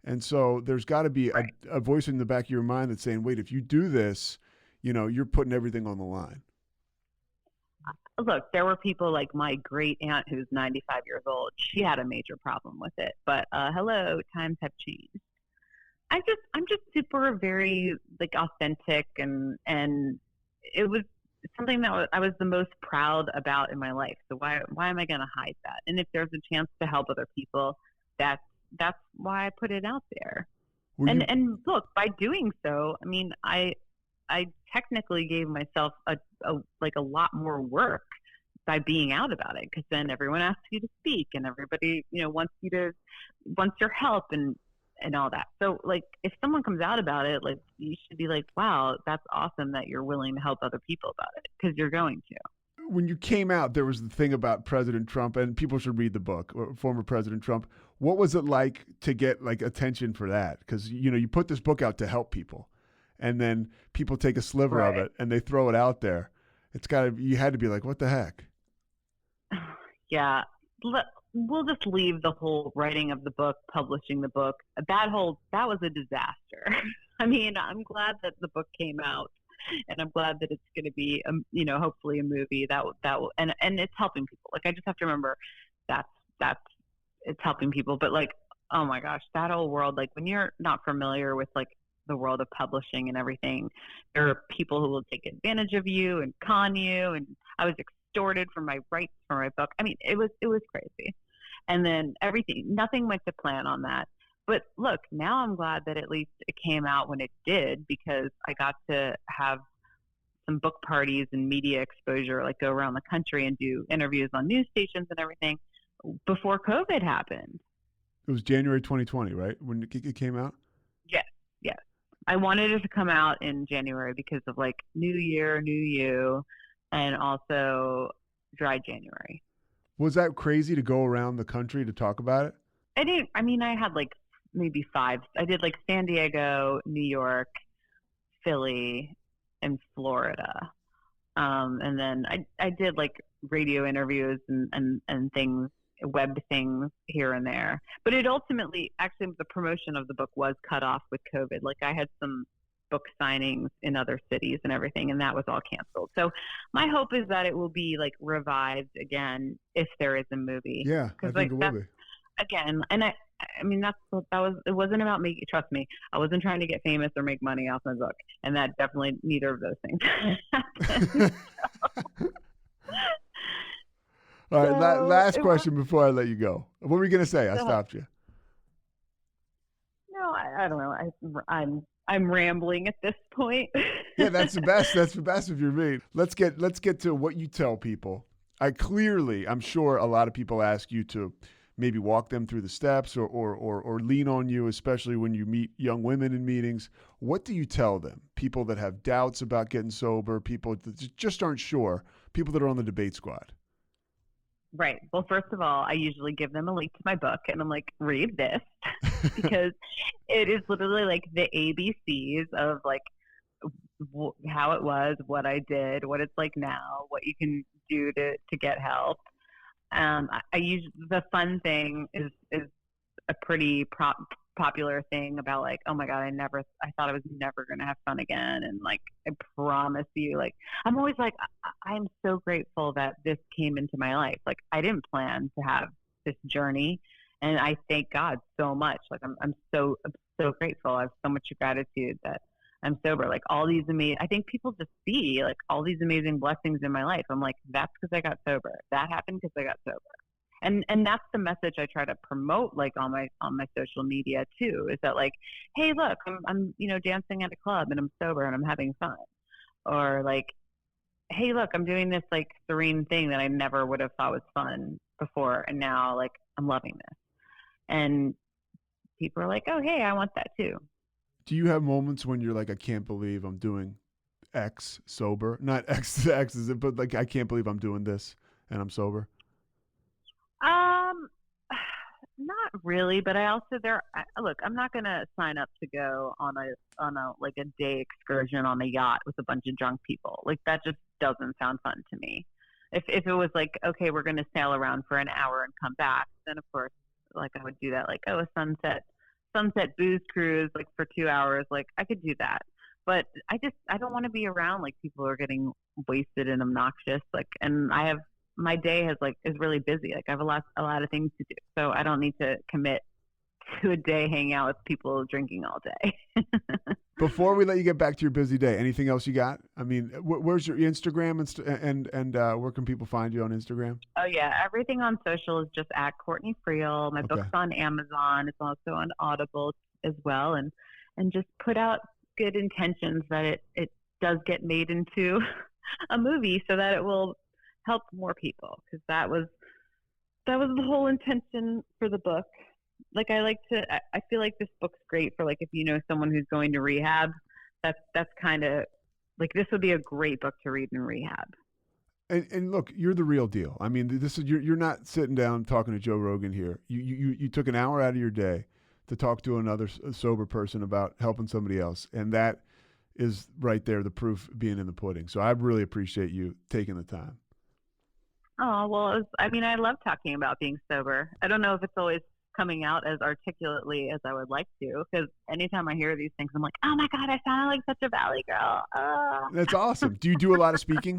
And so there's got to be a voice in the back of your mind that's saying, wait, if you do this, you're putting everything on the line. Look, there were people like my great aunt who's 95 years old. She had a major problem with it, but hello, times have changed. I'm just super, very like authentic, and it was something that I was the most proud about in my life. So why am I going to hide that? And if there's a chance to help other people, that's why I put it out there. And look, by doing so, I mean, I technically gave myself a lot more work by being out about it, because then everyone asks you to speak, and everybody wants your help and all that. So like, if someone comes out about it, like, you should be like, wow, that's awesome that you're willing to help other people about it, because you're going to. When you came out, there was the thing about President Trump, and people should read the book, former President Trump. What was it like to get like attention for that? Because you put this book out to help people, and then people take a sliver of it and they throw it out there. You had to be like, what the heck? Yeah. We'll just leave the whole writing of the book, publishing the book. That was a disaster. I mean, I'm glad that the book came out, and I'm glad that it's going to be, hopefully a movie that will, and it's helping people. Like, I just have to remember that's it's helping people. But like, oh my gosh, that whole world, like when you're not familiar with like the world of publishing and everything. There are people who will take advantage of you and con you, and I was extorted for my rights for my book. I mean, it was crazy. And then nothing went to plan on that. But look, now I'm glad that at least it came out when it did, because I got to have some book parties and media exposure, like go around the country and do interviews on news stations and everything before COVID happened. It was January 2020, right? When it came out? Yes. I wanted it to come out in January because of like New Year, New You, and also dry January. Was that crazy to go around the country to talk about it? I had like maybe 5. I did like San Diego, New York, Philly, and Florida. And then I did like radio interviews and things, web things here and there. But it ultimately, actually, the promotion of the book was cut off with COVID. Like I had some book signings in other cities and everything, and that was all canceled. So my hope is that it will be like revived again if there is a movie. Yeah, I think it will be. Again, and I mean, it wasn't about making, trust me, I wasn't trying to get famous or make money off my book. And that definitely, neither of those things happened. All right, last question before I let you go. What were you going to say? I stopped you. No, I don't know. I'm rambling at this point. Yeah, that's the best. That's the best if you're me. Let's get to what you tell people. I'm sure a lot of people ask you to maybe walk them through the steps or lean on you, especially when you meet young women in meetings. What do you tell them? People that have doubts about getting sober, people that just aren't sure, people that are on the debate squad. Right. Well, first of all, I usually give them a link to my book and I'm like, read this, because it is literally like the ABCs of like how it was, what I did, what it's like now, what you can do to get help. I use the fun thing is a pretty popular thing about like, oh my God, I thought I was never going to have fun again. And like, I promise you, like, I'm always like, I'm so grateful that this came into my life. Like I didn't plan to have this journey, and I thank God so much. Like I'm so grateful. I have so much gratitude that I'm sober. Like all these I think people just see like all these amazing blessings in my life. I'm like, that's because I got sober. That happened because I got sober. And that's the message I try to promote, like on my social media too, is that like, hey, look, I'm dancing at a club and I'm sober and I'm having fun. Or like, hey, look, I'm doing this like serene thing that I never would have thought was fun before, and now like I'm loving this. And people are like, oh, hey, I want that too. Do you have moments when you're like, I can't believe I'm doing X sober? Not X is it, but like, I can't believe I'm doing this and I'm sober. Not really, but I also look, I'm not going to sign up to go on a like a day excursion on a yacht with a bunch of drunk people. Like that just doesn't sound fun to me. If it was like, okay, we're going to sail around for an hour and come back, then of course, like I would do that. Like, oh, a sunset booze cruise, like for 2 hours, like I could do that. But I don't want to be around like people who are getting wasted and obnoxious. Like, and my day is really busy. Like I have a lot of things to do. So I don't need to commit to a day hanging out with people drinking all day. Before we let you get back to your busy day, anything else you got? I mean, where's your Instagram and where can people find you on Instagram? Oh yeah. Everything on social is just at Courtney Friel. My book's on Amazon. It's also on Audible as well. And just put out good intentions that it does get made into a movie so that it will help more people, because that was the whole intention for the book. Like I feel like this book's great for like if you know someone who's going to rehab, that's kind of like this would be a great book to read in rehab. And look, you're the real deal. I mean, this is you're not sitting down talking to Joe Rogan here. You took an hour out of your day to talk to another sober person about helping somebody else, and that is right there, the proof being in the pudding. So I really appreciate you taking the time. Oh, well, I love talking about being sober. I don't know if it's always coming out as articulately as I would like to, because anytime I hear these things, I'm like, oh my God, I sound like such a valley girl. That's awesome. Do you do a lot of speaking?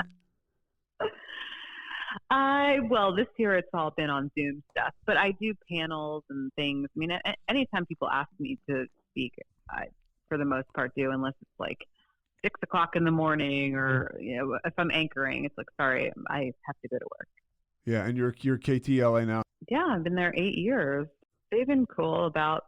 Well, this year it's all been on Zoom stuff, but I do panels and things. I mean, anytime people ask me to speak, for the most part do, unless it's like 6 o'clock in the morning, or if I'm anchoring, it's like, sorry, I have to go to work. Yeah, and you're KTLA now. Yeah, I've been there 8 years. They've been cool about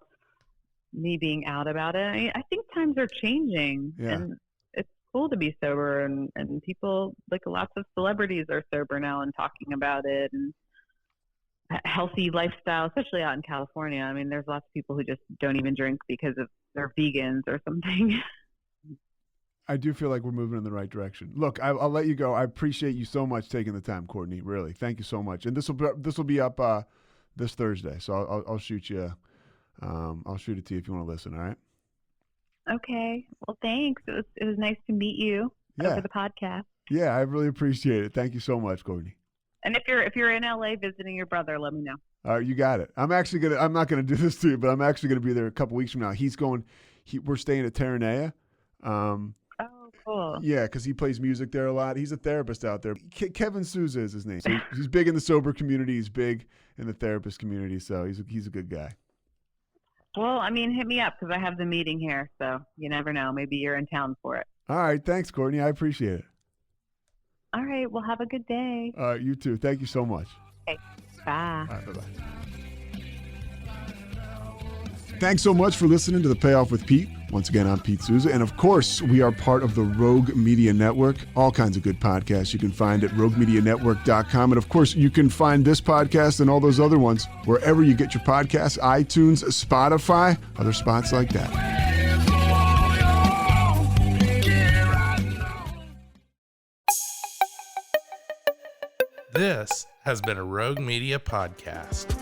me being out about it. I think times are changing, and it's cool to be sober, and people, like lots of celebrities are sober now and talking about it, and healthy lifestyle, especially out in California. I mean, there's lots of people who just don't even drink because of they're vegans or something. I do feel like we're moving in the right direction. Look, I'll let you go. I appreciate you so much taking the time, Courtney. Really, thank you so much. And this will be up this Thursday, so I'll shoot you. I'll shoot it to you if you want to listen. All right. Okay. Well, thanks. It was nice to meet you over the podcast. Yeah, I really appreciate it. Thank you so much, Courtney. And if you're in LA visiting your brother, let me know. All right, you got it. I'm not gonna do this to you, but I'm actually gonna be there a couple weeks from now. We're staying at Terranea. Oh, cool. Yeah, because he plays music there a lot. He's a therapist out there. Kevin Souza is his name. So he's big in the sober community. He's big in the therapist community. So he's a good guy. Well, I mean, hit me up because I have the meeting here. So you never know. Maybe you're in town for it. All right. Thanks, Courtney. I appreciate it. All right. Well, have a good day. All right. You too. Thank you so much. Okay. Bye. All right. Bye-bye. Thanks so much for listening to The Payoff with Pete. Once again, I'm Pete Souza. And of course, we are part of the Rogue Media Network. All kinds of good podcasts you can find at roguemedianetwork.com. And of course, you can find this podcast and all those other ones wherever you get your podcasts, iTunes, Spotify, other spots like that. This has been a Rogue Media podcast.